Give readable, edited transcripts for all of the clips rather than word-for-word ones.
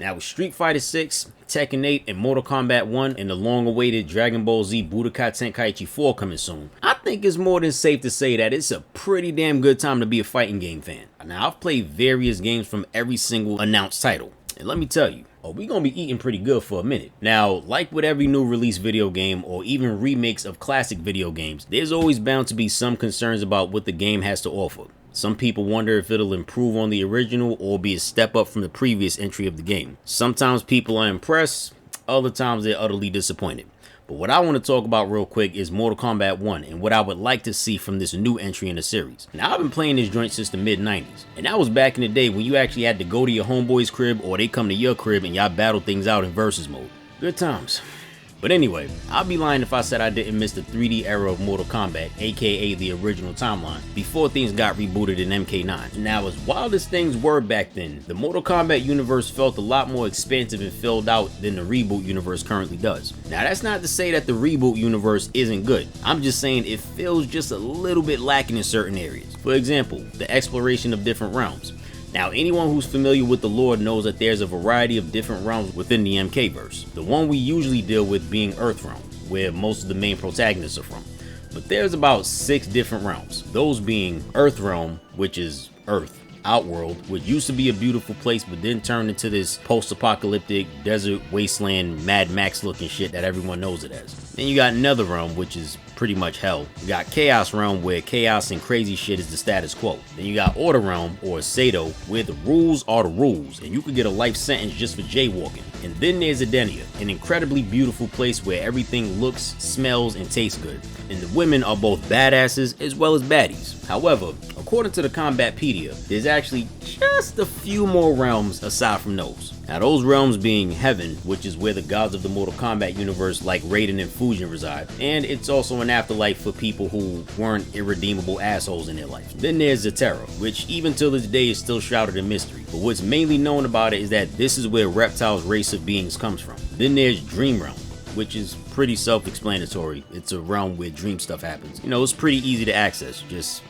Now with Street Fighter 6, Tekken 8, and Mortal Kombat 1, and the long-awaited Dragon Ball Z Budokai Tenkaichi 4 coming soon, I think it's more than safe to say that it's a pretty damn good time to be a fighting game fan. Now I've played various games from every single announced title, and let me tell you, we gonna be eating pretty good for a minute. Now, like with every new release video game or even remakes of classic video games, there's always bound to be some concerns about what the game has to offer. Some people wonder if it'll improve on the original or be a step up from the previous entry of the game. Sometimes people are impressed, other times they're utterly disappointed. But what I want to talk about real quick is Mortal Kombat 1 and what I would like to see from this new entry in the series. Now I've been playing this joint since the mid-90s, and that was back in the day when you actually had to go to your homeboy's crib or they come to your crib and y'all battle things out in versus mode. Good times. But anyway, I'd be lying if I said I didn't miss the 3D era of Mortal Kombat, aka the original timeline, before things got rebooted in MK9. Now, as wild as things were back then, the Mortal Kombat universe felt a lot more expansive and filled out than the reboot universe currently does. Now, that's not to say that the reboot universe isn't good. I'm just saying it feels just a little bit lacking in certain areas. For example, the exploration of different realms. Now, anyone who's familiar with the lore knows that there's a variety of different realms within the MK-verse. The one we usually deal with being Earthrealm, where most of the main protagonists are from. But there's about 6 different realms, those being Earthrealm, which is Earth. Outworld, which used to be a beautiful place but then turned into this post-apocalyptic desert wasteland Mad Max looking shit that everyone knows it as. Then you got Netherrealm, which is pretty much hell. You got Chaos Realm, where chaos and crazy shit is the status quo. Then you got Order Realm, or Sado, where the rules are the rules and you could get a life sentence just for jaywalking. And then there's Edenia, an incredibly beautiful place where everything looks, smells, and tastes good. And the women are both badasses as well as baddies. However, according to the Combatpedia, there's actually just a few more realms aside from those. Now those realms being Heaven, which is where the gods of the Mortal Kombat universe like Raiden and Fujin reside, and it's also an afterlife for people who weren't irredeemable assholes in their life. Then there's Zatera, which even till this day is still shrouded in mystery, but what's mainly known about it is that this is where Reptile's race of beings comes from. Then there's Dream Realm, which is pretty self-explanatory. It's a realm where dream stuff happens. You know, it's pretty easy to access, just,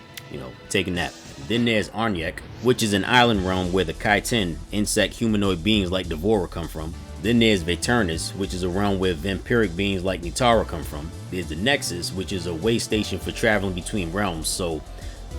take a nap. Then there's Arnyek, which is an island realm where the Kaiten, insect humanoid beings like Devora, come from. Then there's Veternus, which is a realm where vampiric beings like Nitara come from. There's the Nexus, which is a way station for traveling between realms, so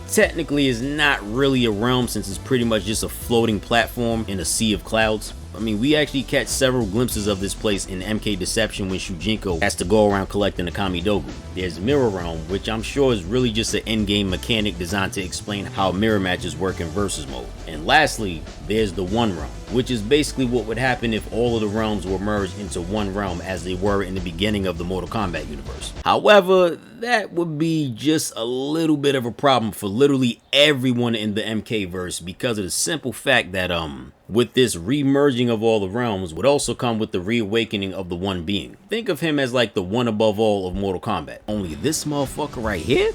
technically it's not really a realm since it's pretty much just a floating platform in a sea of clouds. I mean, we actually catch several glimpses of this place in MK Deception when Shujinko has to go around collecting the Kamidogu. There's Mirror Realm, which I'm sure is really just an endgame mechanic designed to explain how mirror matches work in versus mode. And lastly, there's the One Realm, which is basically what would happen if all of the realms were merged into one realm as they were in the beginning of the Mortal Kombat universe. However, that would be just a little bit of a problem for literally everyone in the MK verse because of the simple fact that with this remerging of all the realms would also come with the reawakening of the one being. Think of him as like the one above all of Mortal Kombat. Only this motherfucker right here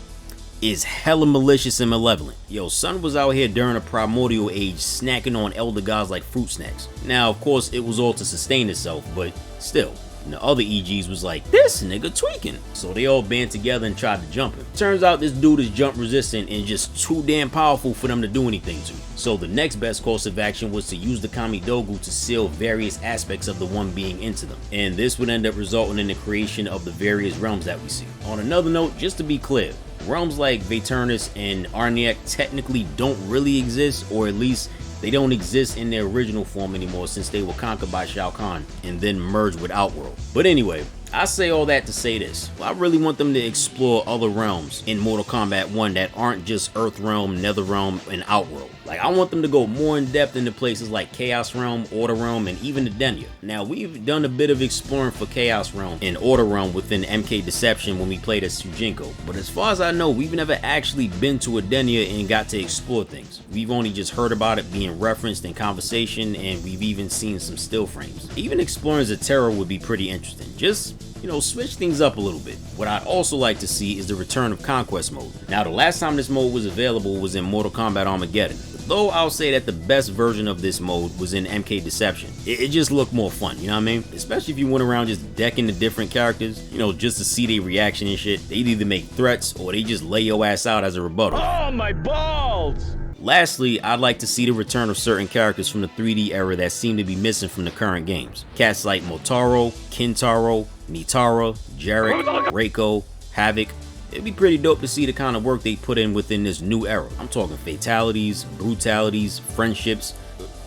is hella malicious and malevolent. Yo, son was out here during a primordial age snacking on elder gods like fruit snacks. Now, of course, it was all to sustain itself, but still. And the other EGs was like, this nigga tweaking. So they all band together and tried to jump him. Turns out this dude is jump resistant and just too damn powerful for them to do anything to. So the next best course of action was to use the Kamidogu to seal various aspects of the one being into them. And this would end up resulting in the creation of the various realms that we see. On another note, just to be clear, realms like Veternus and Arnyek technically don't really exist, or at least they don't exist in their original form anymore since they were conquered by Shao Kahn and then merged with Outworld. But anyway, I say all that to say this. I really want them to explore other realms in Mortal Kombat 1 that aren't just Earthrealm, Netherrealm, and Outworld. Like, I want them to go more in depth into places like Chaos Realm, Order Realm, and even Edenia. Now, we've done a bit of exploring for Chaos Realm and Order Realm within MK Deception when we played as Shujinko, but as far as I know, we've never actually been to Edenia and got to explore things. We've only just heard about it being referenced in conversation, and we've even seen some still frames. Even exploring Zatera would be pretty interesting. Just, switch things up a little bit. What I'd also like to see is the return of Conquest mode. Now, the last time this mode was available was in Mortal Kombat Armageddon. Though I'll say that the best version of this mode was in MK Deception. It just looked more fun, you know what I mean? Especially if you went around just decking the different characters, just to see their reaction and shit. They'd either make threats or they just lay your ass out as a rebuttal. Oh, my balls! Lastly, I'd like to see the return of certain characters from the 3D era that seem to be missing from the current games. Cats like Motaro, Kintaro, Nitara, Jarek, Reiko, Havoc. It'd be pretty dope to see the kind of work they put in within this new era. I'm talking fatalities, brutalities, friendships.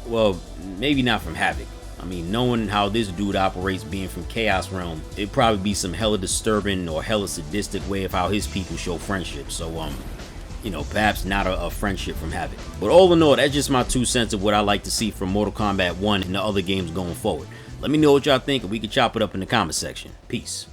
Well, maybe not from Havoc. I mean, knowing how this dude operates being from Chaos Realm, it'd probably be some hella disturbing or hella sadistic way of how his people show friendship. So, you know, perhaps not a friendship from Havoc. But all in all, that's just my 2 cents of what I like to see from Mortal Kombat 1 and the other games going forward. Let me know what y'all think and we can chop it up in the comment section. Peace.